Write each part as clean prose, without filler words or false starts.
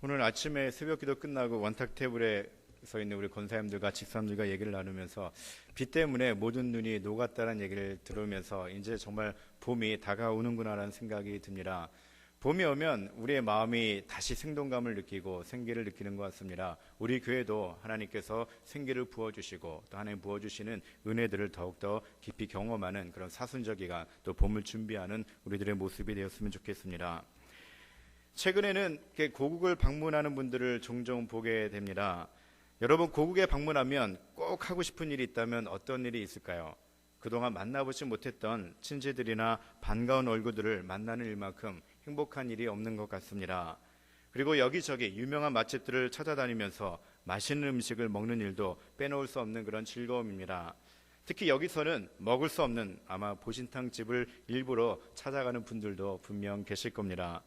오늘 아침에 새벽기도 끝나고 원탁 테이블에 서 있는 우리 권사님들과 집사람들과 얘기를 나누면서 비 때문에 모든 눈이 녹았다는 얘기를 들으면서 이제 정말 봄이 다가오는구나라는 생각이 듭니다. 봄이 오면 우리의 마음이 다시 생동감을 느끼고 생기를 느끼는 것 같습니다. 우리 교회도 하나님께서 생기를 부어주시고 또 하나님 부어주시는 은혜들을 더욱더 깊이 경험하는 그런 사순절 기간, 또 봄을 준비하는 우리들의 모습이 되었으면 좋겠습니다. 최근에는 고국을 방문하는 분들을 종종 보게 됩니다. 여러분, 고국에 방문하면 꼭 하고 싶은 일이 있다면 어떤 일이 있을까요? 그동안 만나보지 못했던 친지들이나 반가운 얼굴들을 만나는 일만큼 행복한 일이 없는 것 같습니다. 그리고 여기저기 유명한 맛집들을 찾아다니면서 맛있는 음식을 먹는 일도 빼놓을 수 없는 그런 즐거움입니다. 특히 여기서는 먹을 수 없는 아마 보신탕 집을 일부러 찾아가는 분들도 분명 계실 겁니다.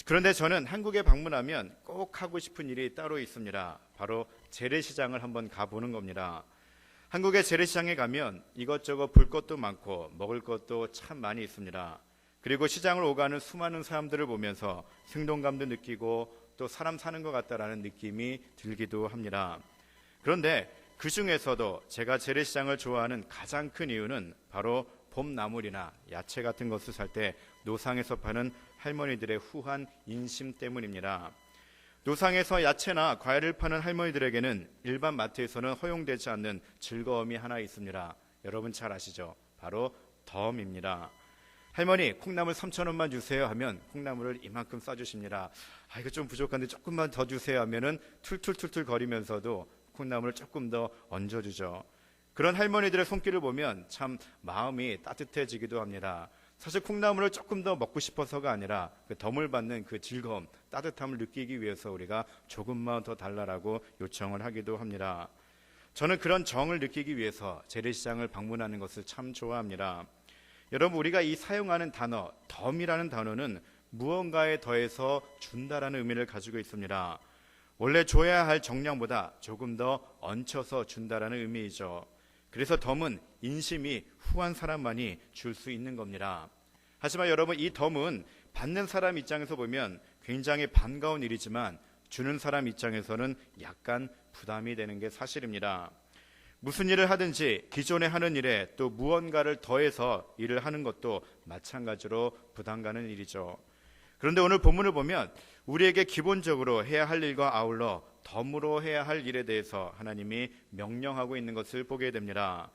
그런데 저는 한국에 방문하면 꼭 하고 싶은 일이 따로 있습니다. 바로 재래시장을 한번 가보는 겁니다. 한국의 재래시장에 가면 이것저것 볼 것도 많고 먹을 것도 참 많이 있습니다. 그리고 시장을 오가는 수많은 사람들을 보면서 생동감도 느끼고 또 사람 사는 것 같다라는 느낌이 들기도 합니다. 그런데 그 중에서도 제가 재래시장을 좋아하는 가장 큰 이유는 바로 봄나물이나 야채 같은 것을 살 때 노상에서 파는 할머니들의 후한 인심 때문입니다. 노상에서 야채나 과일을 파는 할머니들에게는 일반 마트에서는 허용되지 않는 즐거움이 하나 있습니다. 여러분 잘 아시죠? 바로 덤입니다. 할머니, 콩나물 3,000원만 주세요 하면 콩나물을 이만큼 싸주십니다. 이거 좀 부족한데 조금만 더 주세요 하면은 툴툴툴툴 거리면서도 콩나물을 조금 더 얹어주죠. 그런 할머니들의 손길을 보면 참 마음이 따뜻해지기도 합니다. 사실 콩나물을 조금 더 먹고 싶어서가 아니라 그 덤을 받는 그 즐거움, 따뜻함을 느끼기 위해서 우리가 조금만 더 달라라고 요청을 하기도 합니다. 저는 그런 정을 느끼기 위해서 재래시장을 방문하는 것을 참 좋아합니다. 여러분, 우리가 이 사용하는 단어, 덤이라는 단어는 무언가에 더해서 준다라는 의미를 가지고 있습니다. 원래 줘야 할 정량보다 조금 더 얹혀서 준다라는 의미이죠. 그래서 덤은 인심이 후한 사람만이 줄 수 있는 겁니다. 하지만 여러분, 이 덤은 받는 사람 입장에서 보면 굉장히 반가운 일이지만 주는 사람 입장에서는 약간 부담이 되는 게 사실입니다. 무슨 일을 하든지 기존에 하는 일에 또 무언가를 더해서 일을 하는 것도 마찬가지로 부담 가는 일이죠. 그런데 오늘 본문을 보면 우리에게 기본적으로 해야 할 일과 아울러 덤으로 해야 할 일에 대해서 하나님이 명령하고 있는 것을 보게 됩니다.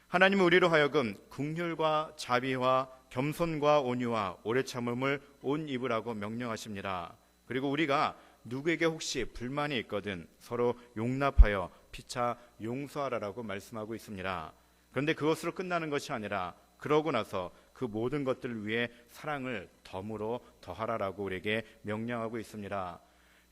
하나님은 우리로 하여금 긍휼과 자비와 겸손과 온유와 오래 참음을 온 입으라고 명령하십니다. 그리고 우리가 누구에게 혹시 불만이 있거든 서로 용납하여 피차 용서하라라고 말씀하고 있습니다. 그런데 그것으로 끝나는 것이 아니라 그러고 나서 그 모든 것들을 위해 사랑을 덤으로 더하라라고 우리에게 명령하고 있습니다.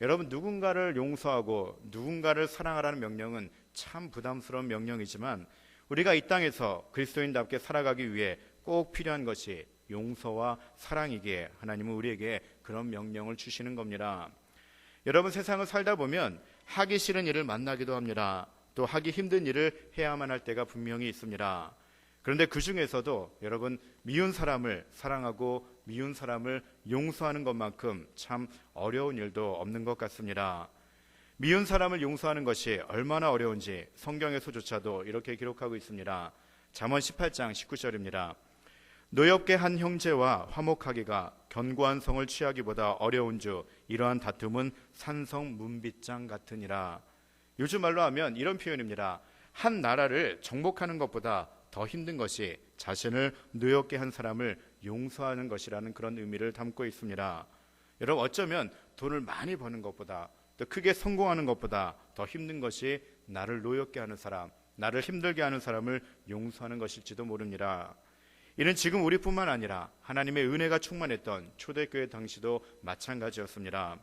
여러분, 누군가를 용서하고 누군가를 사랑하라는 명령은 참 부담스러운 명령이지만 우리가 이 땅에서 그리스도인답게 살아가기 위해 꼭 필요한 것이 용서와 사랑이기에 하나님은 우리에게 그런 명령을 주시는 겁니다. 여러분, 세상을 살다 보면 하기 싫은 일을 만나기도 합니다. 또 하기 힘든 일을 해야만 할 때가 분명히 있습니다. 그런데 그 중에서도 여러분, 미운 사람을 사랑하고 미운 사람을 용서하는 것만큼 참 어려운 일도 없는 것 같습니다. 미운 사람을 용서하는 것이 얼마나 어려운지 성경에서조차도 이렇게 기록하고 있습니다. 잠언 18장 19절입니다. 노엽게 한 형제와 화목하기가 견고한 성을 취하기보다 어려운 주 이러한 다툼은 산성 문빗장 같으니라. 요즘 말로 하면 이런 표현입니다. 한 나라를 정복하는 것보다 더 힘든 것이 자신을 노엽게 한 사람을 용서하는 것이라는 그런 의미를 담고 있습니다. 여러분, 어쩌면 돈을 많이 버는 것보다 또 크게 성공하는 것보다 더 힘든 것이 나를 노엽게 하는 사람, 나를 힘들게 하는 사람을 용서하는 것일지도 모릅니다. 이는 지금 우리뿐만 아니라 하나님의 은혜가 충만했던 초대교회 당시도 마찬가지였습니다.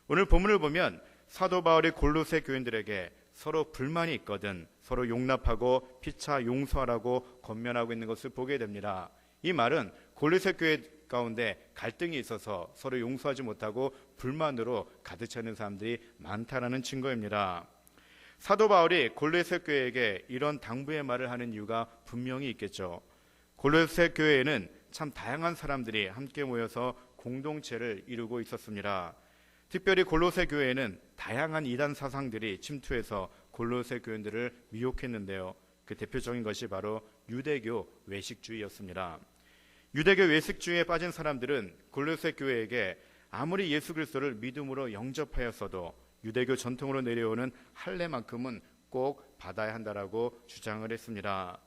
오늘 본문을 보면 사도 바울이 골로새 교인들에게 서로 불만이 있거든 서로 용납하고 피차 용서하라고 권면하고 있는 것을 보게 됩니다. 이 말은 골로새 교회 가운데 갈등이 있어서 서로 용서하지 못하고 불만으로 가득 차는 사람들이 많다라는 증거입니다. 사도 바울이 골로새 교회에게 이런 당부의 말을 하는 이유가 분명히 있겠죠. 골로새 교회에는 참 다양한 사람들이 함께 모여서 공동체를 이루고 있었습니다. 특별히 골로새 교회에는 다양한 이단 사상들이 침투해서 골로새 교인들을 미혹했는데요. 그 대표적인 것이 바로 유대교 외식주의였습니다. 유대교 외식주의에 빠진 사람들은 골로새 교회에게 아무리 예수 그리스도를 믿음으로 영접하였어도 유대교 전통으로 내려오는 할례만큼은 꼭 받아야 한다라고 주장을 했습니다.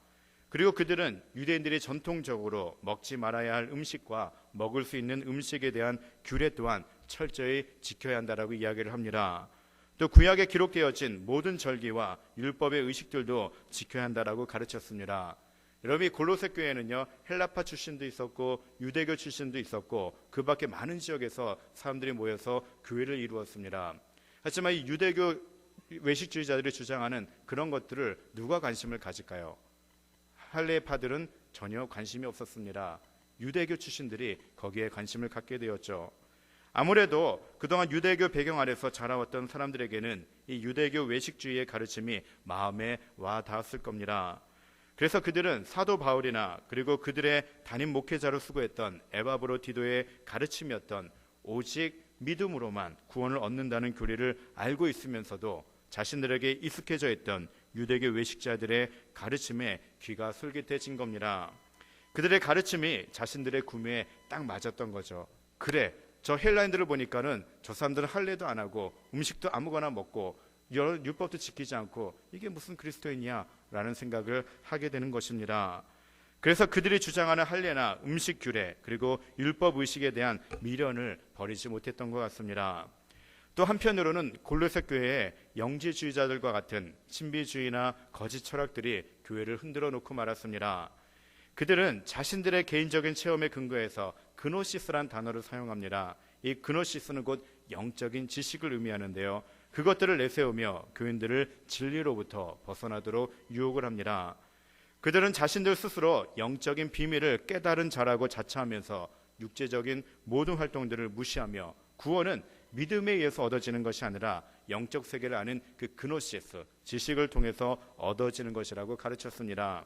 그리고 그들은 유대인들이 전통적으로 먹지 말아야 할 음식과 먹을 수 있는 음식에 대한 규례 또한 철저히 지켜야 한다라고 이야기를 합니다. 또 구약에 기록되어진 모든 절기와 율법의 의식들도 지켜야 한다라고 가르쳤습니다. 여러분, 이 골로새 교회는요, 헬라파 출신도 있었고 유대교 출신도 있었고 그 밖에 많은 지역에서 사람들이 모여서 교회를 이루었습니다. 하지만 이 유대교 외식주의자들이 주장하는 그런 것들을 누가 관심을 가질까요? 할례파들은 전혀 관심이 없었습니다. 유대교 출신들이 거기에 관심을 갖게 되었죠. 아무래도 그동안 유대교 배경 아래서 자라왔던 사람들에게는 이 유대교 외식주의의 가르침이 마음에 와 닿았을 겁니다. 그래서 그들은 사도 바울이나 그리고 그들의 담임 목회자로 수고했던 에바브로디도의 가르침이었던 오직 믿음으로만 구원을 얻는다는 교리를 알고 있으면서도 자신들에게 익숙해져 있던 유대교 외식자들의 가르침에 귀가 솔깃해진 겁니다. 그들의 가르침이 자신들의 구매에 딱 맞았던 거죠. 그래, 저 헬라인들을 보니까는 저 사람들은 할례도 안 하고 음식도 아무거나 먹고 율법도 지키지 않고 이게 무슨 그리스도인이야 라는 생각을 하게 되는 것입니다. 그래서 그들이 주장하는 할례나 음식 규례 그리고 율법 의식에 대한 미련을 버리지 못했던 것 같습니다. 또 한편으로는 골로새 교회의 영지주의자들과 같은 신비주의나 거짓 철학들이 교회를 흔들어 놓고 말았습니다. 그들은 자신들의 개인적인 체험에 근거해서 그노시스란 단어를 사용합니다. 이 그노시스는 곧 영적인 지식을 의미하는데요. 그것들을 내세우며 교인들을 진리로부터 벗어나도록 유혹을 합니다. 그들은 자신들 스스로 영적인 비밀을 깨달은 자라고 자처하면서 육체적인 모든 활동들을 무시하며 구원은 믿음에 의해서 얻어지는 것이 아니라 영적 세계를 아는 그 그노시스, 지식을 통해서 얻어지는 것이라고 가르쳤습니다.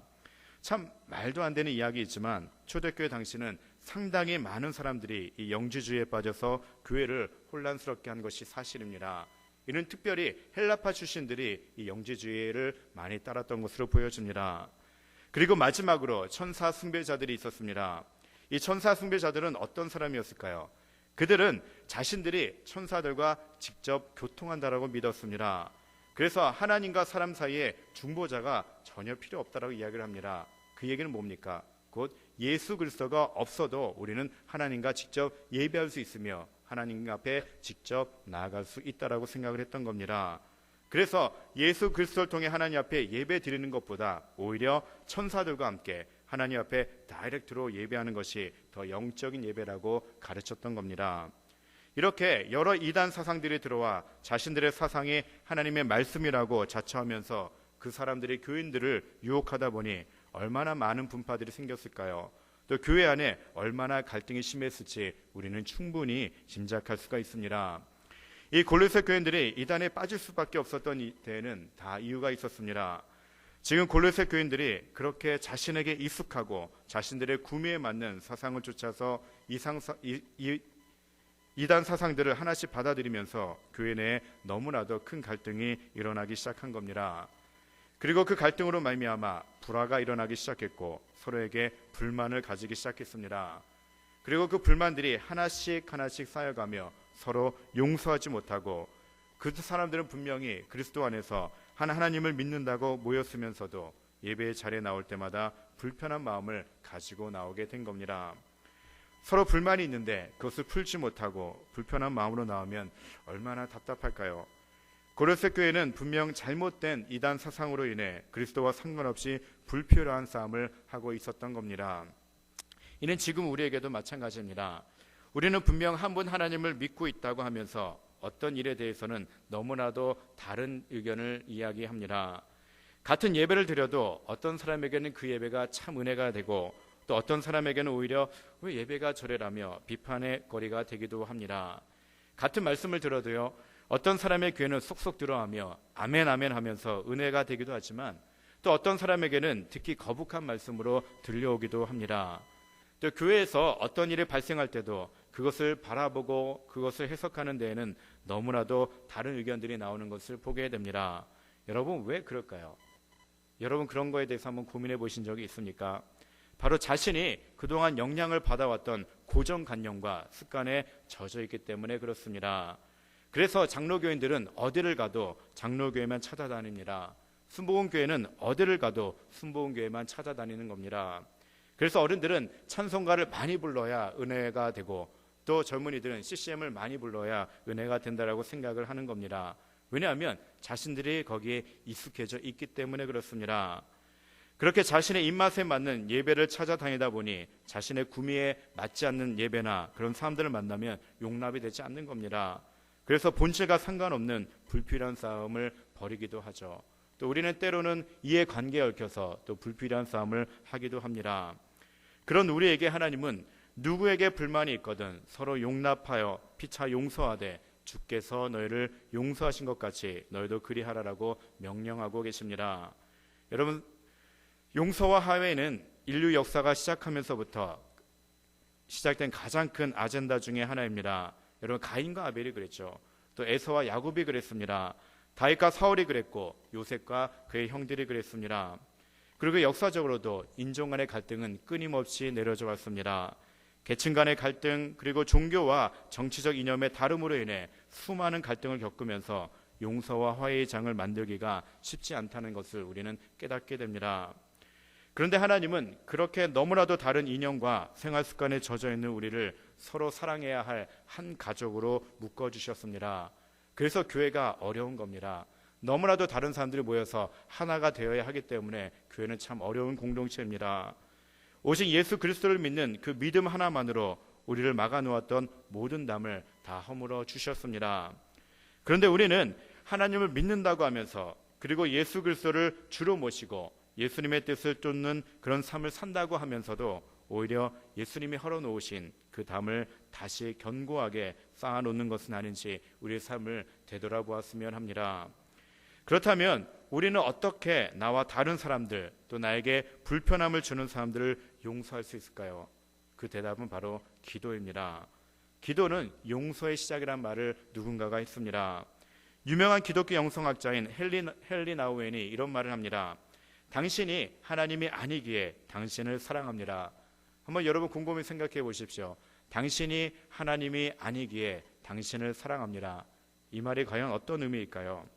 참 말도 안 되는 이야기이지만 초대교회 당시는 상당히 많은 사람들이 이 영지주의에 빠져서 교회를 혼란스럽게 한 것이 사실입니다. 이는 특별히 헬라파 출신들이 이 영지주의를 많이 따랐던 것으로 보여집니다. 그리고 마지막으로 천사 숭배자들이 있었습니다. 이 천사 숭배자들은 어떤 사람이었을까요? 그들은 자신들이 천사들과 직접 교통한다라고 믿었습니다. 그래서 하나님과 사람 사이에 중보자가 전혀 필요 없다라고 이야기를 합니다. 그 얘기는 뭡니까? 곧 예수 그리스도가 없어도 우리는 하나님과 직접 예배할 수 있으며 하나님 앞에 직접 나아갈 수 있다라고 생각을 했던 겁니다. 그래서 예수 그리스도를 통해 하나님 앞에 예배 드리는 것보다 오히려 천사들과 함께 하나님 앞에 다이렉트로 예배하는 것이 더 영적인 예배라고 가르쳤던 겁니다. 이렇게 여러 이단 사상들이 들어와 자신들의 사상이 하나님의 말씀이라고 자처하면서 그 사람들이 교인들을 유혹하다 보니 얼마나 많은 분파들이 생겼을까요? 또 교회 안에 얼마나 갈등이 심했을지 우리는 충분히 짐작할 수가 있습니다. 이 골로새 교인들이 이단에 빠질 수밖에 없었던 데에는 다 이유가 있었습니다. 지금 골로새 교인들이 그렇게 자신에게 익숙하고 자신들의 구미에 맞는 사상을 쫓아서 이단 사상들을 하나씩 받아들이면서 교회 내에 너무나도 큰 갈등이 일어나기 시작한 겁니다. 그리고 그 갈등으로 말미암아 불화가 일어나기 시작했고 서로에게 불만을 가지기 시작했습니다. 그리고 그 불만들이 하나씩 쌓여가며 서로 용서하지 못하고 그 사람들은 분명히 그리스도 안에서 하나님을 믿는다고 모였으면서도 예배의 자리에 나올 때마다 불편한 마음을 가지고 나오게 된 겁니다. 서로 불만이 있는데 그것을 풀지 못하고 불편한 마음으로 나오면 얼마나 답답할까요? 고로새 교회는 분명 잘못된 이단 사상으로 인해 그리스도와 상관없이 불필요한 싸움을 하고 있었던 겁니다. 이는 지금 우리에게도 마찬가지입니다. 우리는 분명 한 분 하나님을 믿고 있다고 하면서 어떤 일에 대해서는 너무나도 다른 의견을 이야기합니다. 같은 예배를 드려도 어떤 사람에게는 그 예배가 참 은혜가 되고 또 어떤 사람에게는 오히려 왜 예배가 저래라며 비판의 거리가 되기도 합니다. 같은 말씀을 들어도요, 어떤 사람의 귀에는 쏙쏙 들어가며 아멘 아멘 하면서 은혜가 되기도 하지만 또 어떤 사람에게는 듣기 거북한 말씀으로 들려오기도 합니다. 또 교회에서 어떤 일이 발생할 때도 그것을 바라보고 그것을 해석하는 데에는 너무나도 다른 의견들이 나오는 것을 보게 됩니다. 여러분, 왜 그럴까요? 여러분, 그런 거에 대해서 한번 고민해 보신 적이 있습니까? 바로 자신이 그동안 영향을 받아왔던 고정관념과 습관에 젖어 있기 때문에 그렇습니다. 그래서 장로교인들은 어디를 가도 장로교회만 찾아다닙니다. 순복음교회는 어디를 가도 순복음교회만 찾아다니는 겁니다. 그래서 어른들은 찬송가를 많이 불러야 은혜가 되고, 또 젊은이들은 CCM을 많이 불러야 은혜가 된다라고 생각을 하는 겁니다. 왜냐하면 자신들이 거기에 익숙해져 있기 때문에 그렇습니다. 그렇게 자신의 입맛에 맞는 예배를 찾아다니다 보니 자신의 구미에 맞지 않는 예배나 그런 사람들을 만나면 용납이 되지 않는 겁니다. 그래서 본질과 상관없는 불필요한 싸움을 벌이기도 하죠. 또 우리는 때로는 이해관계에 얽혀서 또 불필요한 싸움을 하기도 합니다. 그런 우리에게 하나님은 누구에게 불만이 있거든 서로 용납하여 피차 용서하되 주께서 너희를 용서하신 것 같이 너희도 그리하라라고 명령하고 계십니다. 여러분, 용서와 화해는 인류 역사가 시작하면서부터 시작된 가장 큰 아젠다 중에 하나입니다. 여러분, 가인과 아벨이 그랬죠. 또 에서와 야곱이 그랬습니다. 다윗과 사울이 그랬고 요셉과 그의 형들이 그랬습니다. 그리고 역사적으로도 인종 간의 갈등은 끊임없이 내려져 왔습니다. 계층 간의 갈등, 그리고 종교와 정치적 이념의 다름으로 인해 수많은 갈등을 겪으면서 용서와 화해의 장을 만들기가 쉽지 않다는 것을 우리는 깨닫게 됩니다. 그런데 하나님은 그렇게 너무나도 다른 이념과 생활 습관에 젖어 있는 우리를 서로 사랑해야 할 한 가족으로 묶어주셨습니다. 그래서 교회가 어려운 겁니다. 너무나도 다른 사람들이 모여서 하나가 되어야 하기 때문에 교회는 참 어려운 공동체입니다. 오직 예수 그리스도를 믿는 그 믿음 하나만으로 우리를 막아놓았던 모든 담을 다 허물어 주셨습니다. 그런데 우리는 하나님을 믿는다고 하면서, 그리고 예수 그리스도를 주로 모시고 예수님의 뜻을 쫓는 그런 삶을 산다고 하면서도 오히려 예수님이 헐어놓으신 그 담을 다시 견고하게 쌓아놓는 것은 아닌지 우리의 삶을 되돌아보았으면 합니다. 그렇다면 우리는 어떻게 나와 다른 사람들, 또 나에게 불편함을 주는 사람들을 용서할 수 있을까요? 그 대답은 바로 기도입니다. 기도는 용서의 시작이란 말을 누군가가 했습니다. 유명한 기독교 영성학자인 헨리 나우엔이 이런 말을 합니다. 당신이 하나님이 아니기에 당신을 사랑합니다. 한번 여러분 곰곰이 생각해 보십시오. 당신이 하나님이 아니기에 당신을 사랑합니다. 이 말이 과연 어떤 의미일까요?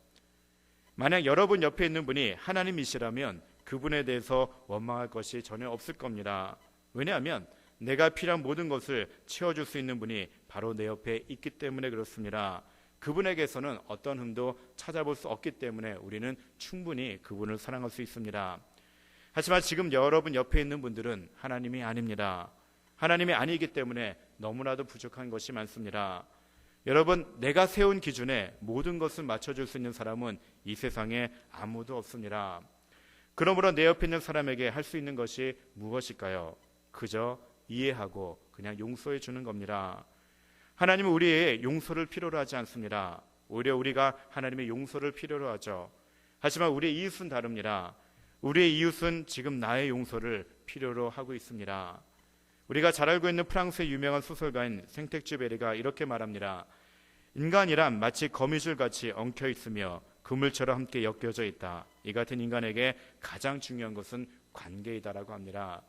만약 여러분 옆에 있는 분이 하나님이시라면 그분에 대해서 원망할 것이 전혀 없을 겁니다. 왜냐하면 내가 필요한 모든 것을 채워줄 수 있는 분이 바로 내 옆에 있기 때문에 그렇습니다. 그분에게서는 어떤 흠도 찾아볼 수 없기 때문에 우리는 충분히 그분을 사랑할 수 있습니다. 하지만 지금 여러분 옆에 있는 분들은 하나님이 아닙니다. 하나님이 아니기 때문에 너무나도 부족한 것이 많습니다. 여러분, 내가 세운 기준에 모든 것을 맞춰줄 수 있는 사람은 이 세상에 아무도 없습니다. 그러므로 내 옆에 있는 사람에게 할 수 있는 것이 무엇일까요? 그저 이해하고 그냥 용서해 주는 겁니다. 하나님은 우리의 용서를 필요로 하지 않습니다. 오히려 우리가 하나님의 용서를 필요로 하죠. 하지만 우리의 이웃은 다릅니다. 우리의 이웃은 지금 나의 용서를 필요로 하고 있습니다. 우리가 잘 알고 있는 프랑스의 유명한 소설가인 생텍쥐베리가 이렇게 말합니다. 인간이란 마치 거미줄같이 엉켜 있으며 그물처럼 함께 엮여져 있다. 이 같은 인간에게 가장 중요한 것은 관계이다라고 합니다.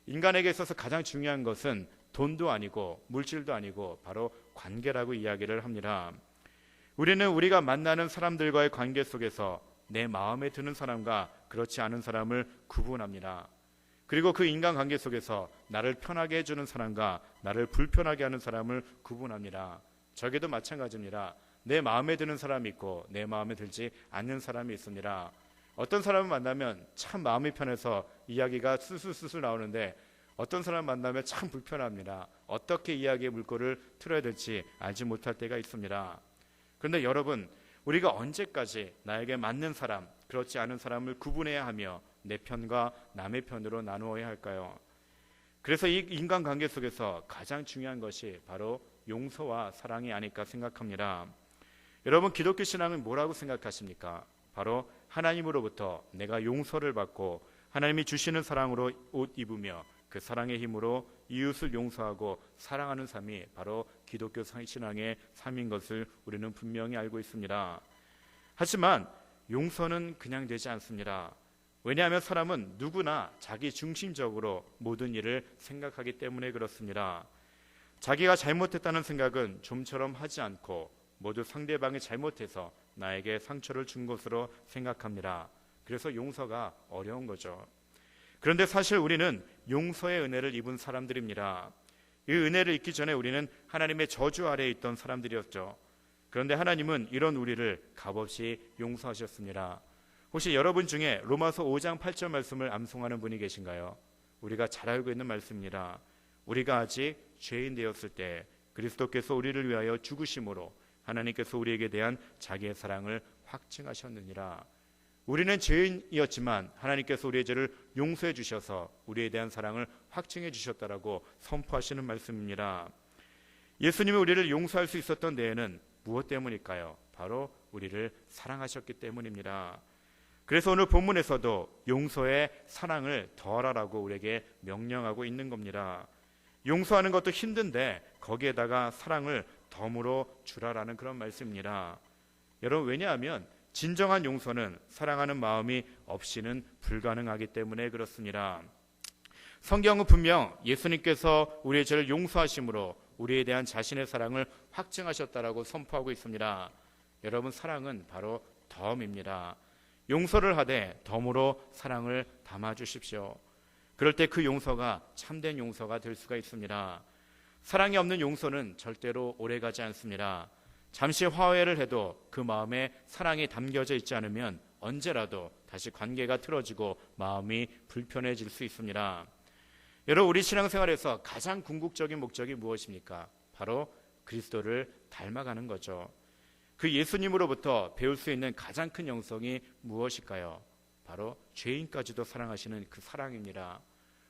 인간에게 있어서 가장 중요한 것은 돈도 아니고 물질도 아니고 바로 관계라고 이야기를 합니다. 우리는 우리가 만나는 사람들과의 관계 속에서 내 마음에 드는 사람과 그렇지 않은 사람을 구분합니다. 그리고 그 인간관계 속에서 나를 편하게 해주는 사람과 나를 불편하게 하는 사람을 구분합니다. 저게도 마찬가지입니다. 내 마음에 드는 사람이 있고 내 마음에 들지 않는 사람이 있습니다. 어떤 사람을 만나면 참 마음이 편해서 이야기가 술술술술 나오는데 어떤 사람 만나면 참 불편합니다. 어떻게 이야기의 물꼬를 틀어야 될지 알지 못할 때가 있습니다. 그런데 여러분, 우리가 언제까지 나에게 맞는 사람, 그렇지 않은 사람을 구분해야 하며 내 편과 남의 편으로 나누어야 할까요? 그래서 이 인간관계 속에서 가장 중요한 것이 바로 용서와 사랑이 아닐까 생각합니다. 여러분, 기독교 신앙은 뭐라고 생각하십니까? 바로 하나님으로부터 내가 용서를 받고 하나님이 주시는 사랑으로 옷 입으며 그 사랑의 힘으로 이웃을 용서하고 사랑하는 삶이 바로 기독교 신앙의 삶인 것을 우리는 분명히 알고 있습니다. 하지만 용서는 그냥 되지 않습니다. 왜냐하면 사람은 누구나 자기 중심적으로 모든 일을 생각하기 때문에 그렇습니다. 자기가 잘못했다는 생각은 좀처럼 하지 않고 모두 상대방이 잘못해서 나에게 상처를 준 것으로 생각합니다. 그래서 용서가 어려운 거죠. 그런데 사실 우리는 용서의 은혜를 입은 사람들입니다. 이 은혜를 입기 전에 우리는 하나님의 저주 아래에 있던 사람들이었죠. 그런데 하나님은 이런 우리를 값없이 용서하셨습니다. 혹시 여러분 중에 로마서 5장 8절 말씀을 암송하는 분이 계신가요? 우리가 잘 알고 있는 말씀입니다. 우리가 아직 죄인 되었을 때 그리스도께서 우리를 위하여 죽으심으로 하나님께서 우리에게 대한 자기의 사랑을 확증하셨느니라. 우리는 죄인이었지만 하나님께서 우리의 죄를 용서해 주셔서 우리에 대한 사랑을 확증해 주셨다라고 선포하시는 말씀입니다. 예수님이 우리를 용서할 수 있었던 데에는 무엇 때문일까요? 바로 우리를 사랑하셨기 때문입니다. 그래서 오늘 본문에서도 용서의 사랑을 더하라고 우리에게 명령하고 있는 겁니다. 용서하는 것도 힘든데 거기에다가 사랑을 덤으로 주라라는 그런 말씀입니다. 여러분, 왜냐하면 진정한 용서는 사랑하는 마음이 없이는 불가능하기 때문에 그렇습니다. 성경은 분명 예수님께서 우리의 죄를 용서하심으로 우리에 대한 자신의 사랑을 확증하셨다라고 선포하고 있습니다. 여러분, 사랑은 바로 덤입니다. 용서를 하되 덤으로 사랑을 담아주십시오. 그럴 때 그 용서가 참된 용서가 될 수가 있습니다. 사랑이 없는 용서는 절대로 오래가지 않습니다. 잠시 화해를 해도 그 마음에 사랑이 담겨져 있지 않으면 언제라도 다시 관계가 틀어지고 마음이 불편해질 수 있습니다. 여러분, 우리 신앙생활에서 가장 궁극적인 목적이 무엇입니까? 바로 그리스도를 닮아가는 거죠. 그 예수님으로부터 배울 수 있는 가장 큰 영성이 무엇일까요? 바로 죄인까지도 사랑하시는 그 사랑입니다.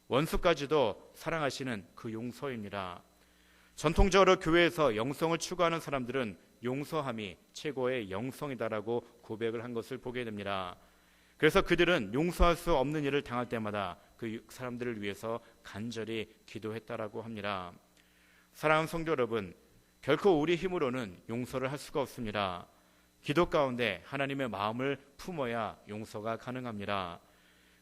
원수까지도 사랑하시는 그 용서입니다. 전통적으로 교회에서 영성을 추구하는 사람들은 용서함이 최고의 영성이다라고 고백을 한 것을 보게 됩니다. 그래서 그들은 용서할 수 없는 일을 당할 때마다 그 사람들을 위해서 간절히 기도했다라고 합니다. 사랑하는 성도 여러분, 결코 우리 힘으로는 용서를 할 수가 없습니다. 기도 가운데 하나님의 마음을 품어야 용서가 가능합니다.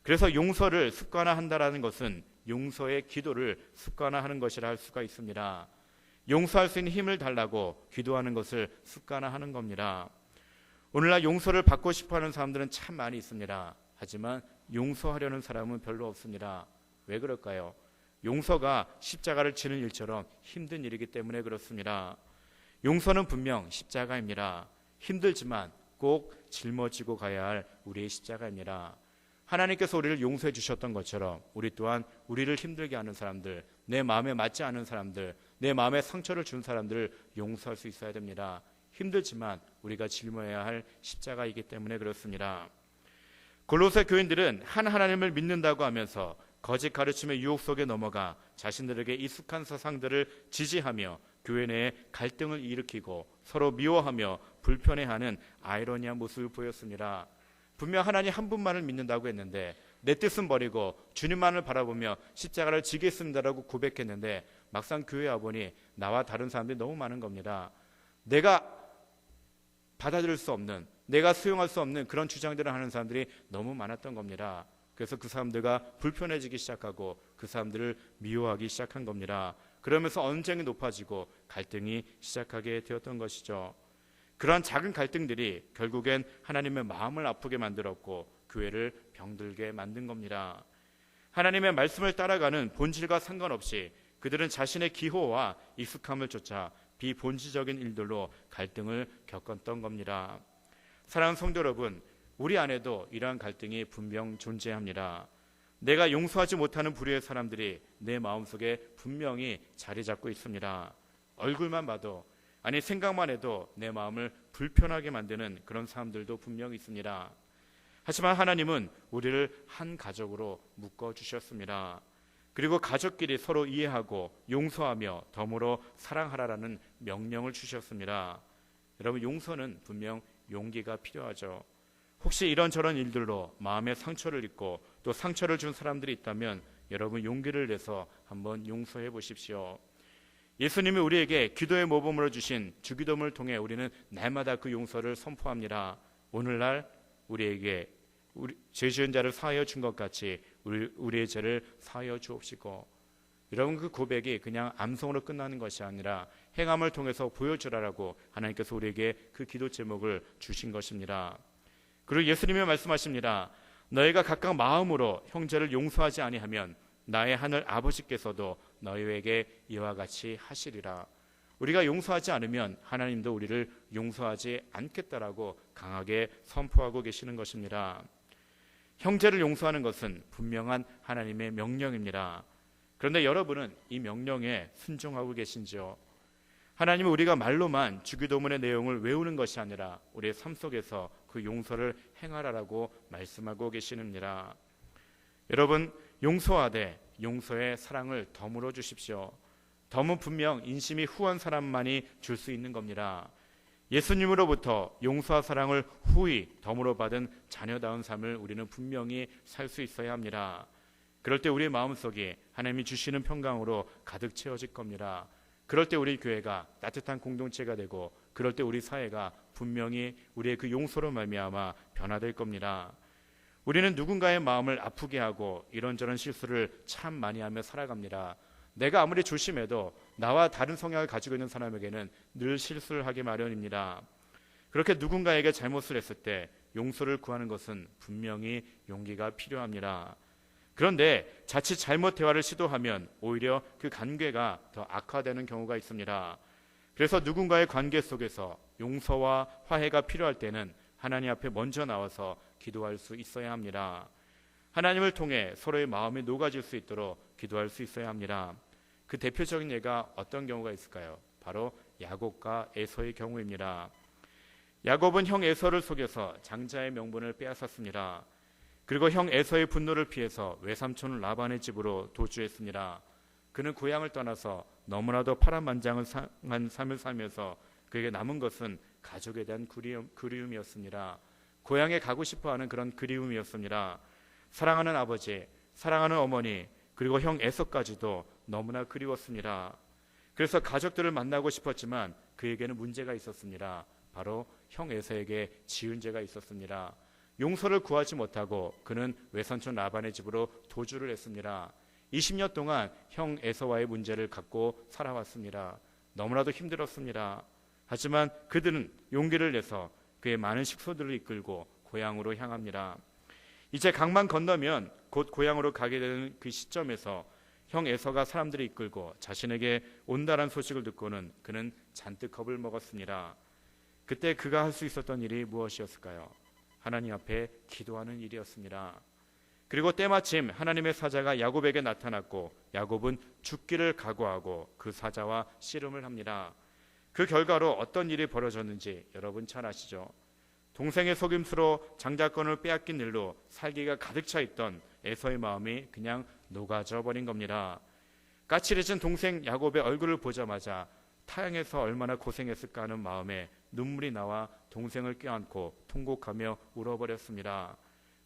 그래서 용서를 습관화한다라는 것은 용서의 기도를 습관화하는 것이라 할 수가 있습니다. 용서할 수 있는 힘을 달라고 기도하는 것을 습관화하는 겁니다. 오늘날 용서를 받고 싶어하는 사람들은 참 많이 있습니다. 하지만 용서하려는 사람은 별로 없습니다. 왜 그럴까요? 용서가 십자가를 지는 일처럼 힘든 일이기 때문에 그렇습니다. 용서는 분명 십자가입니다. 힘들지만 꼭 짊어지고 가야 할 우리의 십자가입니다. 하나님께서 우리를 용서해 주셨던 것처럼 우리 또한 우리를 힘들게 하는 사람들, 내 마음에 맞지 않은 사람들, 내 마음에 상처를 준 사람들을 용서할 수 있어야 됩니다. 힘들지만 우리가 짊어야 할 십자가이기 때문에 그렇습니다. 골로새 교인들은 한 하나님을 믿는다고 하면서 거짓 가르침의 유혹 속에 넘어가 자신들에게 익숙한 사상들을 지지하며 교회 내에 갈등을 일으키고 서로 미워하며 불편해하는 아이러니한 모습을 보였습니다. 분명 하나님 한 분만을 믿는다고 했는데 내 뜻은 버리고 주님만을 바라보며 십자가를 지겠습니다라고 고백했는데 막상 교회에 와보니 나와 다른 사람들이 너무 많은 겁니다. 내가 받아들일 수 없는, 내가 수용할 수 없는 그런 주장들을 하는 사람들이 너무 많았던 겁니다. 그래서 그 사람들과 불편해지기 시작하고 그 사람들을 미워하기 시작한 겁니다. 그러면서 언쟁이 높아지고 갈등이 시작하게 되었던 것이죠. 그러한 작은 갈등들이 결국엔 하나님의 마음을 아프게 만들었고 교회를 병들게 만든 겁니다. 하나님의 말씀을 따라가는 본질과 상관없이 그들은 자신의 기호와 익숙함을 쫓아 비본질적인 일들로 갈등을 겪었던 겁니다. 사랑하는 성도 여러분, 우리 안에도 이러한 갈등이 분명 존재합니다. 내가 용서하지 못하는 불의의 사람들이 내 마음속에 분명히 자리 잡고 있습니다. 얼굴만 봐도, 아니 생각만 해도 내 마음을 불편하게 만드는 그런 사람들도 분명히 있습니다. 하지만 하나님은 우리를 한 가족으로 묶어주셨습니다. 그리고 가족끼리 서로 이해하고 용서하며 덤으로 사랑하라라는 명령을 주셨습니다. 여러분, 용서는 분명 용기가 필요하죠. 혹시 이런저런 일들로 마음의 상처를 입고 또 상처를 준 사람들이 있다면 여러분 용기를 내서 한번 용서해 보십시오. 예수님이 우리에게 기도의 모범으로 주신 주기도문을 통해 우리는 날마다 그 용서를 선포합니다. 오늘날 우리에게 죄 지은 자를 사하여 준 것 같이 우리의 죄를 사하여 주옵시고. 여러분, 그 고백이 그냥 암송으로 끝나는 것이 아니라 행함을 통해서 보여주라라고 하나님께서 우리에게 그 기도 제목을 주신 것입니다. 그리고 예수님이 말씀하십니다. 너희가 각각 마음으로 형제를 용서하지 아니하면 나의 하늘 아버지께서도 너희에게 이와 같이 하시리라. 우리가 용서하지 않으면 하나님도 우리를 용서하지 않겠다라고 강하게 선포하고 계시는 것입니다. 형제를 용서하는 것은 분명한 하나님의 명령입니다. 그런데 여러분은 이 명령에 순종하고 계신지요? 하나님은 우리가 말로만 주기도문의 내용을 외우는 것이 아니라 우리의 삶 속에서 그 용서를 행하라라고 말씀하고 계시느니라. 여러분, 용서하되 용서의 사랑을 덤으로 주십시오. 덤은 분명 인심이 후한 사람만이 줄 수 있는 겁니다. 예수님으로부터 용서와 사랑을 후히 덤으로 받은 자녀다운 삶을 우리는 분명히 살 수 있어야 합니다. 그럴 때 우리의 마음속이 하나님이 주시는 평강으로 가득 채워질 겁니다. 그럴 때 우리 교회가 따뜻한 공동체가 되고, 그럴 때 우리 사회가 분명히 우리의 그 용서로 말미암아 변화될 겁니다. 우리는 누군가의 마음을 아프게 하고 이런저런 실수를 참 많이 하며 살아갑니다. 내가 아무리 조심해도 나와 다른 성향을 가지고 있는 사람에게는 늘 실수를 하기 마련입니다. 그렇게 누군가에게 잘못을 했을 때 용서를 구하는 것은 분명히 용기가 필요합니다. 그런데 자칫 잘못 대화를 시도하면 오히려 그 관계가 더 악화되는 경우가 있습니다. 그래서 누군가의 관계 속에서 용서와 화해가 필요할 때는 하나님 앞에 먼저 나와서 기도할 수 있어야 합니다. 하나님을 통해 서로의 마음이 녹아질 수 있도록 기도할 수 있어야 합니다. 그 대표적인 예가 어떤 경우가 있을까요? 바로 야곱과 에서의 경우입니다. 야곱은 형 에서를 속여서 장자의 명분을 빼앗았습니다. 그리고 형 에서의 분노를 피해서 외삼촌 라반의 집으로 도주했습니다. 그는 고향을 떠나서 너무나도 파란만장한 삶을 살면서 그에게 남은 것은 가족에 대한 그리움이었습니다. 고향에 가고 싶어하는 그런 그리움이었습니다. 사랑하는 아버지, 사랑하는 어머니, 그리고 형 에서까지도 너무나 그리웠습니다. 그래서 가족들을 만나고 싶었지만 그에게는 문제가 있었습니다. 바로 형 에서에게 지은 죄가 있었습니다. 용서를 구하지 못하고 그는 외삼촌 라반의 집으로 도주를 했습니다. 20년 동안 형 에서와의 문제를 갖고 살아왔습니다. 너무나도 힘들었습니다. 하지만 그들은 용기를 내서 그의 많은 식소들을 이끌고 고향으로 향합니다. 이제 강만 건너면 곧 고향으로 가게 되는 그 시점에서 형 에서가 사람들을 이끌고 자신에게 온다란 소식을 듣고는 그는 잔뜩 겁을 먹었습니다. 그때 그가 할 수 있었던 일이 무엇이었을까요? 하나님 앞에 기도하는 일이었습니다. 그리고 때마침 하나님의 사자가 야곱에게 나타났고 야곱은 죽기를 각오하고 그 사자와 씨름을 합니다. 그 결과로 어떤 일이 벌어졌는지 여러분 잘 아시죠? 동생의 속임수로 장자권을 빼앗긴 일로 살기가 가득 차 있던 에서의 마음이 그냥 녹아져 버린 겁니다. 까칠해진 동생 야곱의 얼굴을 보자마자 타향에서 얼마나 고생했을까 하는 마음에 눈물이 나와 동생을 껴안고 통곡하며 울어버렸습니다.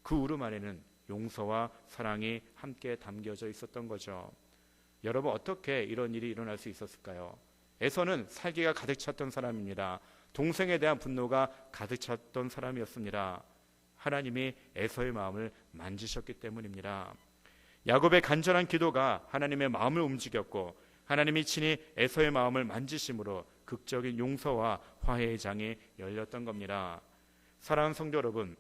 그 울음 안에는 용서와 사랑이 함께 담겨져 있었던 거죠. 여러분, 어떻게 이런 일이 일어날 수 있었을까요? 에서는 살기가 가득 찼던 사람입니다. 동생에 대한 분노가 가득 찼던 사람이었습니다. 하나님이 에서의 마음을 만지셨기 때문입니다. 야곱의 간절한 기도가 하나님의 마음을 움직였고 하나님이 친히 에서의 마음을 만지심으로 극적인 용서와 화해의 장이 열렸던 겁니다. 사랑하는 성도 여러분,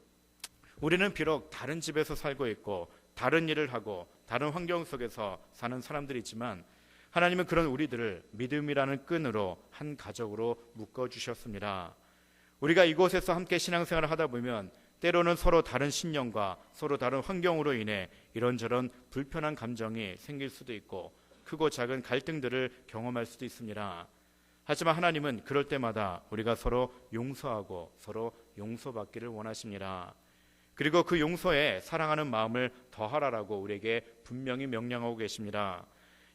우리는 비록 다른 집에서 살고 있고 다른 일을 하고 다른 환경 속에서 사는 사람들이지만 하나님은 그런 우리들을 믿음이라는 끈으로 한 가족으로 묶어주셨습니다. 우리가 이곳에서 함께 신앙생활을 하다 보면 때로는 서로 다른 신념과 서로 다른 환경으로 인해 이런저런 불편한 감정이 생길 수도 있고 크고 작은 갈등들을 경험할 수도 있습니다. 하지만 하나님은 그럴 때마다 우리가 서로 용서하고 서로 용서받기를 원하십니다. 그리고 그 용서에 사랑하는 마음을 더하라라고 우리에게 분명히 명령하고 계십니다.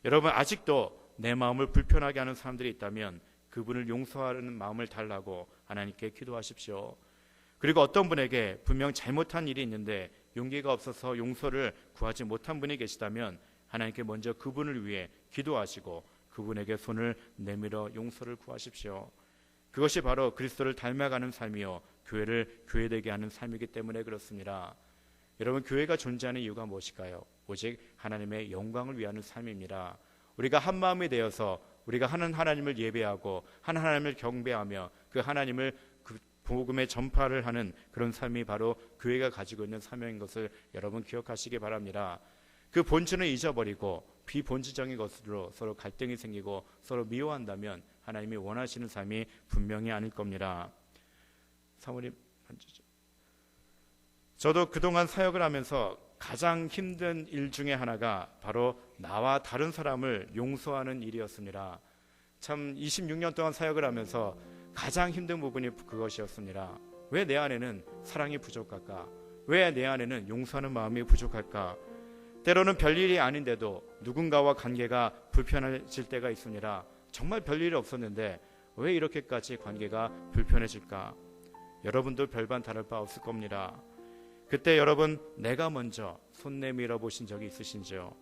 여러분, 아직도 내 마음을 불편하게 하는 사람들이 있다면 그분을 용서하는 마음을 달라고 하나님께 기도하십시오. 그리고 어떤 분에게 분명 잘못한 일이 있는데 용기가 없어서 용서를 구하지 못한 분이 계시다면 하나님께 먼저 그분을 위해 기도하시고 그분에게 손을 내밀어 용서를 구하십시오. 그것이 바로 그리스도를 닮아가는 삶이요 교회를 교회되게 하는 삶이기 때문에 그렇습니다. 여러분, 교회가 존재하는 이유가 무엇일까요? 오직 하나님의 영광을 위하는 삶입니다. 우리가 한 마음이 되어서 우리가 하는 하나님을 예배하고 한 하나님을 경배하며 그 하나님을 그 복음의 전파를 하는 그런 삶이 바로 교회가 가지고 있는 사명인 것을 여러분 기억하시기 바랍니다. 그 본질은 잊어버리고 비본질적인 것으로 서로 갈등이 생기고 서로 미워한다면 하나님이 원하시는 삶이 분명히 아닐 겁니다. 사모님 앉으죠. 저도 그동안 사역을 하면서 가장 힘든 일 중에 하나가 바로 나와 다른 사람을 용서하는 일이었습니다. 참 26년 동안 사역을 하면서 가장 힘든 부분이 그것이었습니다. 왜 내 안에는 사랑이 부족할까? 왜 내 안에는 용서하는 마음이 부족할까? 때로는 별일이 아닌데도 누군가와 관계가 불편해질 때가 있습니다. 정말 별일이 없었는데 왜 이렇게까지 관계가 불편해질까? 여러분도 별반 다를 바 없을 겁니다. 그때 여러분, 내가 먼저 손 내밀어 보신 적이 있으신지요?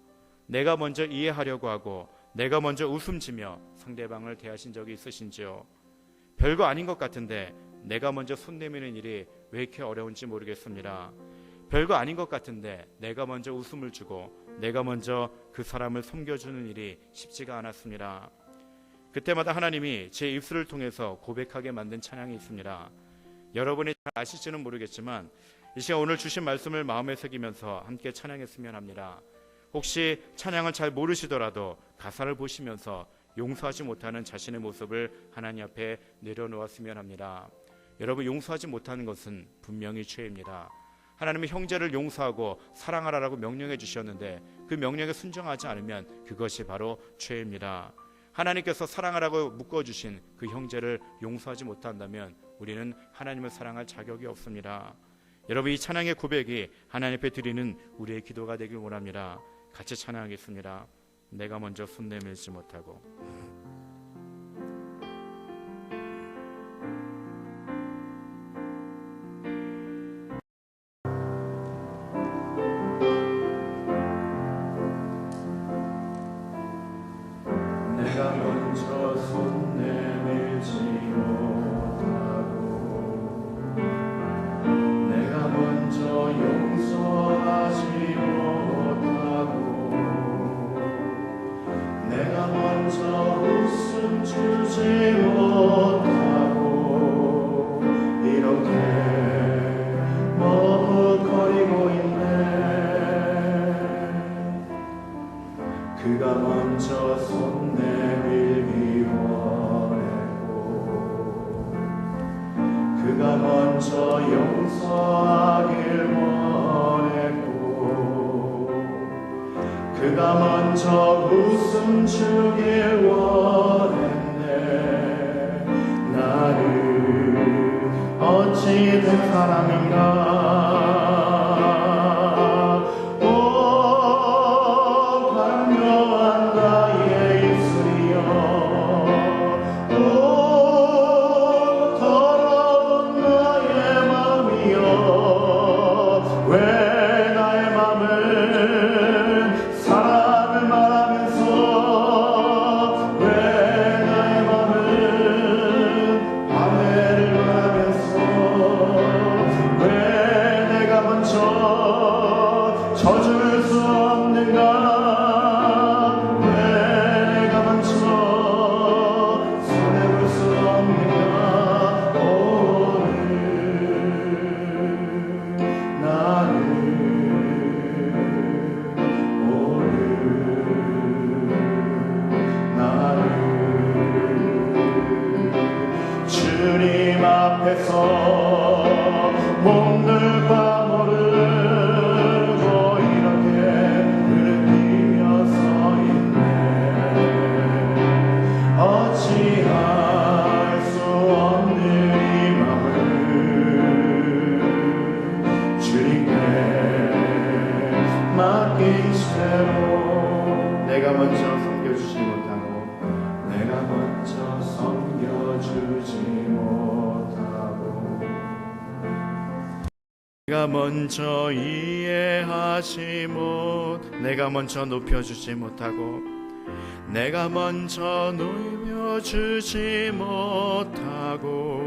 내가 먼저 이해하려고 하고 내가 먼저 웃음지며 상대방을 대하신 적이 있으신지요? 별거 아닌 것 같은데 내가 먼저 손 내미는 일이 왜 이렇게 어려운지 모르겠습니다. 별거 아닌 것 같은데 내가 먼저 웃음을 주고 내가 먼저 그 사람을 섬겨주는 일이 쉽지가 않았습니다. 그때마다 하나님이 제 입술을 통해서 고백하게 만든 찬양이 있습니다. 여러분이 잘 아실지는 모르겠지만 이 시간 오늘 주신 말씀을 마음에 새기면서 함께 찬양했으면 합니다. 혹시 찬양을 잘 모르시더라도 가사를 보시면서 용서하지 못하는 자신의 모습을 하나님 앞에 내려놓았으면 합니다. 여러분, 용서하지 못하는 것은 분명히 죄입니다. 하나님은 형제를 용서하고 사랑하라라고 명령해 주셨는데 그 명령에 순종하지 않으면 그것이 바로 죄입니다. 하나님께서 사랑하라고 묶어주신 그 형제를 용서하지 못한다면 우리는 하나님을 사랑할 자격이 없습니다. 여러분, 이 찬양의 고백이 하나님 앞에 드리는 우리의 기도가 되길 원합니다. 같이 찬양하겠습니다. 내가 먼저 손 내밀지 못하고. 내가 먼저 손 내밀지 못하고 내가 먼저 용서하지 못하고 내가 먼저 웃음 주지 못하고 이렇게 머뭇거리고 있네. 그가 먼저 손 내밀기 원했고 그가 먼저 용서하길 원했고 그가 먼저 웃음 주길 원했네. 나는 어찌 된 사람인가? 져줄 수 없는가? 왜 내가 먼저 손해볼 수 없는가? 오늘 나는 주님 앞에서 몸둘 바 모르고 이렇게 흐느끼며 서 있네. 어찌할 수 없는 이 맘을 주님께 맡긴 채로 내가 먼저 섬겨주지 못하고 내가 먼저 섬겨주지 못하고 내가 내가 먼저 이해하지 못, 내가 먼저 높여주지 못하고, 내가 먼저 높여주지 못하고,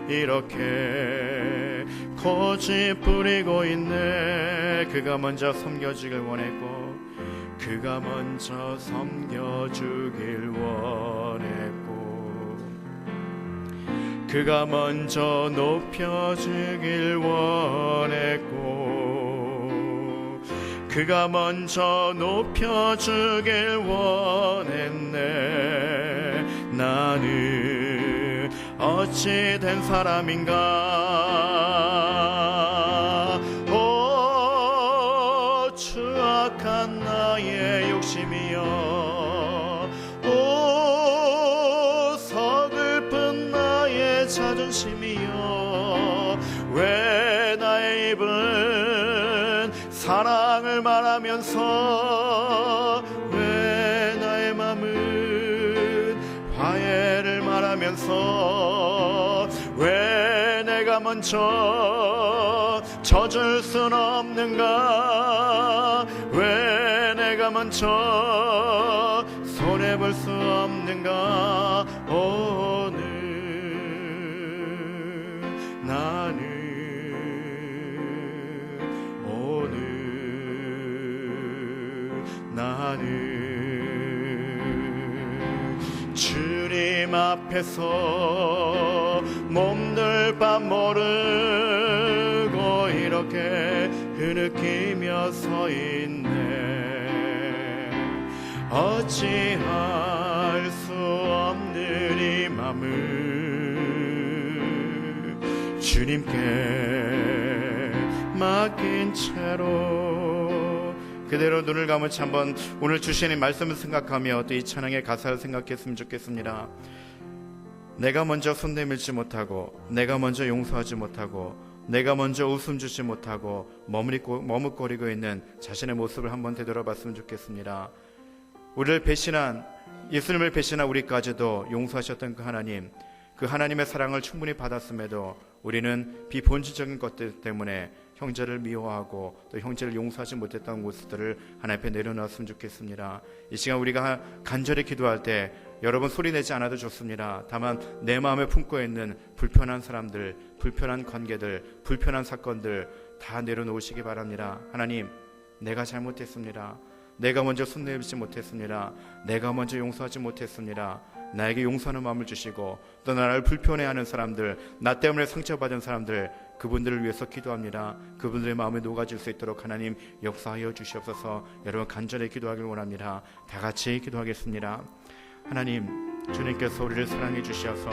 이렇게 고집 부리고 있네. 그가 먼저 섬겨주길 원했고, 그가 먼저 섬겨주길 원했고, 그가 먼저 높여주길 원했고, 그가 먼저 높여주길 원했네. 나는 어찌 된 사람인가. 오 추악한 나의 욕심이여, 오 서글픈 나의 자존심이여, 왜 나의 입은 사랑을 말하면서, 왜 나의 맘은 화해를 말하면서, 왜 내가 먼저 져줄 순 없는가, 왜 내가 먼저 손해볼 수 없는가. 오늘 나는 주님 앞에서 몸둘 바 모르고 이렇게 흐느끼며 서 있네. 어찌할 수 없는 이 맘을 주님께 맡긴 채로 그대로 눈을 감으시 한번 오늘 주시는 말씀을 생각하며 또 이 찬양의 가사를 생각했으면 좋겠습니다. 내가 먼저 손 내밀지 못하고, 내가 먼저 용서하지 못하고, 내가 먼저 웃음 주지 못하고 머뭇거리고 있는 자신의 모습을 한번 되돌아봤으면 좋겠습니다. 우리를 배신한, 예수님을 배신한 우리까지도 용서하셨던 그 하나님의 사랑을 충분히 받았음에도 우리는 비본질적인 것들 때문에 형제를 미워하고 또 형제를 용서하지 못했던 모습들을 하나님 앞에 내려놓았으면 좋겠습니다. 이 시간 우리가 간절히 기도할 때 여러분 소리내지 않아도 좋습니다. 다만 내 마음에 품고 있는 불편한 사람들, 불편한 관계들, 불편한 사건들 다 내려놓으시기 바랍니다. 하나님, 내가 잘못했습니다. 내가 먼저 손 내밀지 못했습니다. 내가 먼저 용서하지 못했습니다. 나에게 용서하는 마음을 주시고 또 나를 불편해하는 사람들, 나 때문에 상처받은 사람들, 그분들을 위해서 기도합니다. 그분들의 마음에 녹아질 수 있도록 하나님 역사하여 주시옵소서. 여러분 간절히 기도하길 원합니다. 다 같이 기도하겠습니다. 하나님, 주님께서 우리를 사랑해 주셔서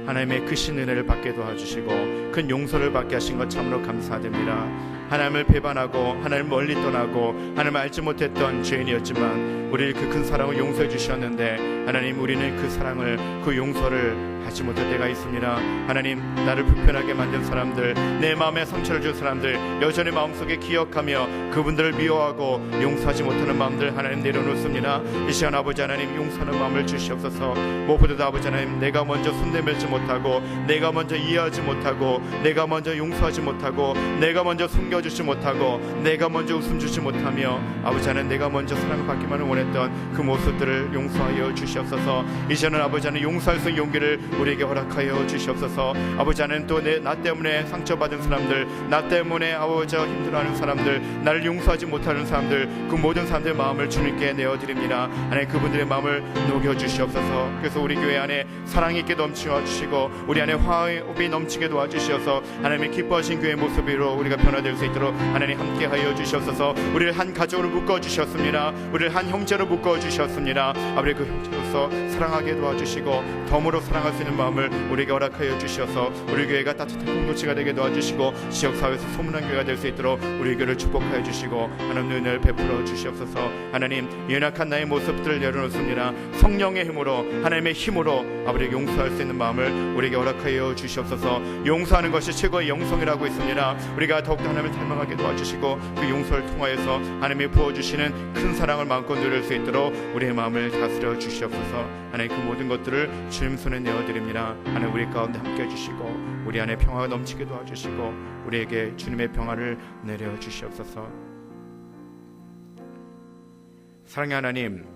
하나님의 크신 은혜를 받게 도와주시고 큰 용서를 받게 하신 것 참으로 감사드립니다. 하나님을 배반하고 하나님을 멀리 떠나고 하나님을 알지 못했던 죄인이었지만 우리를 그 큰 사랑을 용서해 주셨는데 하나님, 우리는 그 사랑을, 그 용서를 하지 못할 때가 있습니다. 하나님, 나를 불편하게 만든 사람들, 내 마음에 상처를 준 사람들 여전히 마음속에 기억하며 그분들을 미워하고 용서하지 못하는 마음들 하나님 내려놓습니다. 이 시간 아버지 하나님, 용서하는 마음을 주시옵소서. 무엇보다도 아버지 하나님, 내가 먼저 손 내밀지 못하고, 내가 먼저 이해하지 못하고, 내가 먼저 용서하지 못하고, 내가 먼저 숨겨주지 못하고, 내가 먼저 웃음 주지 못하며 아버지 하나님, 내가 먼저 사랑을 받기만을 원했던 그 모습들을 용서하여 주시옵소서. 이제는 아버지 하나님, 용서할 수 있는 용기를 우리에게 허락하여 주시옵소서. 아버지 하나님, 또 나 때문에 상처받은 사람들, 나 때문에 아버지 힘들어하는 사람들, 나를 용서하지 못하는 사람들, 그 모든 사람들의 마음을 주님께 내어드립니다. 하나님, 그분들의 마음을 녹여주시옵소서. 그래서 우리 교회 안에 사랑이 있게 넘치어 주시고 우리 안에 화합이 넘치게 도와주시어서 하나님의 기뻐하신 교회의 모습으로 우리가 변화될 수 있도록 하나님 함께하여 주시옵소서. 우리를 한 가족으로 묶어주셨습니다. 우리를 한 형제로 묶어주셨습니다. 아버지, 그 형제로서 사랑하게 도와주시고 덤으로 사랑할 수 있는 마음을 우리에게 허락하여 주시어서 우리 교회가 따뜻한 공동체가 되게 도와주시고 지역사회에서 소문난 교회가 될 수 있도록 우리 교회를 축복하여 주시고 하나님의 은혜를 베풀어 주시옵소서. 하나님, 연약한 나의 모습들을 내려놓습니다. 성령의 힘으로, 하나님의 힘으로 아버지에게 용서할 수 있는 마음을 우리에게 허락하여 주시옵소서. 용서하는 것이 최고의 영성이라고 있습니다. 우리가 더욱더 하나님을 닮아가게 도와주시고 그 용서를 통하여서 하나님이 부어주시는 큰 사랑을 마음껏 누릴 수 있도록 우리의 마음을 다스려 주시옵소서. 하나님, 그 모든 것들을 주님 손에 내어드립니다. 하나님, 우리 가운데 함께 해주시고 우리 안에 평화가 넘치게 도와주시고 우리에게 주님의 평화를 내려주시옵소서. 사랑의 하나님,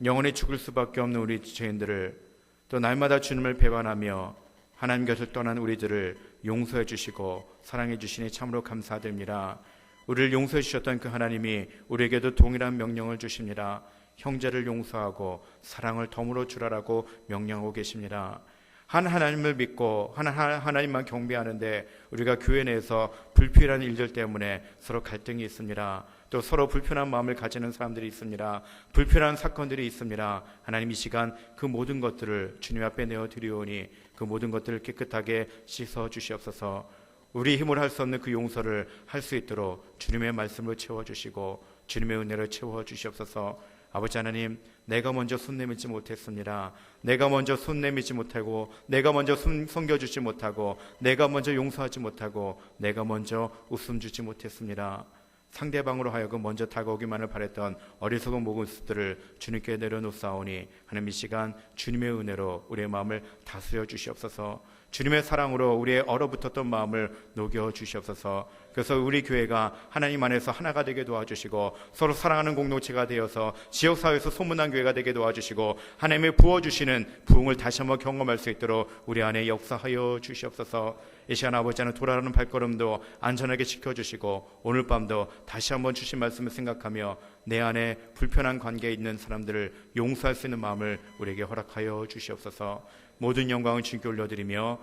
영원히 죽을 수밖에 없는 우리 죄인들을, 또 날마다 주님을 배반하며 하나님 곁을 떠난 우리들을 용서해 주시고 사랑해 주시니 참으로 감사드립니다. 우리를 용서해 주셨던 그 하나님이 우리에게도 동일한 명령을 주십니다. 형제를 용서하고 사랑을 덤으로 주라라고 명령하고 계십니다. 한 하나님을 믿고 하나님만 경배하는데 우리가 교회 내에서 불필요한 일들 때문에 서로 갈등이 있습니다. 또 서로 불편한 마음을 가지는 사람들이 있습니다. 불편한 사건들이 있습니다. 하나님, 이 시간 그 모든 것들을 주님 앞에 내어드리오니 그 모든 것들을 깨끗하게 씻어 주시옵소서. 우리 힘으로 할 수 없는 그 용서를 할 수 있도록 주님의 말씀으로 채워주시고 주님의 은혜로 채워주시옵소서. 아버지 하나님, 내가 먼저 손 내밀지 못했습니다. 내가 먼저 손 내밀지 못하고, 내가 먼저 섬겨주지 못하고, 내가 먼저 용서하지 못하고, 내가 먼저 웃음 주지 못했습니다. 상대방으로 하여금 먼저 다가오기만을 바랬던 어리석은 모습들을 주님께 내려놓사오니 하나님, 이 시간 주님의 은혜로 우리의 마음을 다스려 주시옵소서. 주님의 사랑으로 우리의 얼어붙었던 마음을 녹여 주시옵소서. 그래서 우리 교회가 하나님 안에서 하나가 되게 도와주시고 서로 사랑하는 공동체가 되어서 지역사회에서 소문난 교회가 되게 도와주시고 하나님의 부어주시는 부흥을 다시 한번 경험할 수 있도록 우리 안에 역사하여 주시옵소서. 이 시간 아버지 하나님, 돌아가는 발걸음도 안전하게 지켜주시고 오늘 밤도 다시 한번 주신 말씀을 생각하며 내 안에 불편한 관계에 있는 사람들을 용서할 수 있는 마음을 우리에게 허락하여 주시옵소서. 모든 영광을 주님께 올려드리며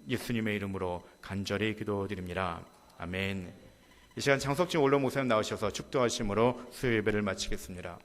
예수님의 이름으로 간절히 기도드립니다. 아멘. 이 시간 장석진 원로 목사님 나오셔서 축도하심으로 수요 예배를 마치겠습니다.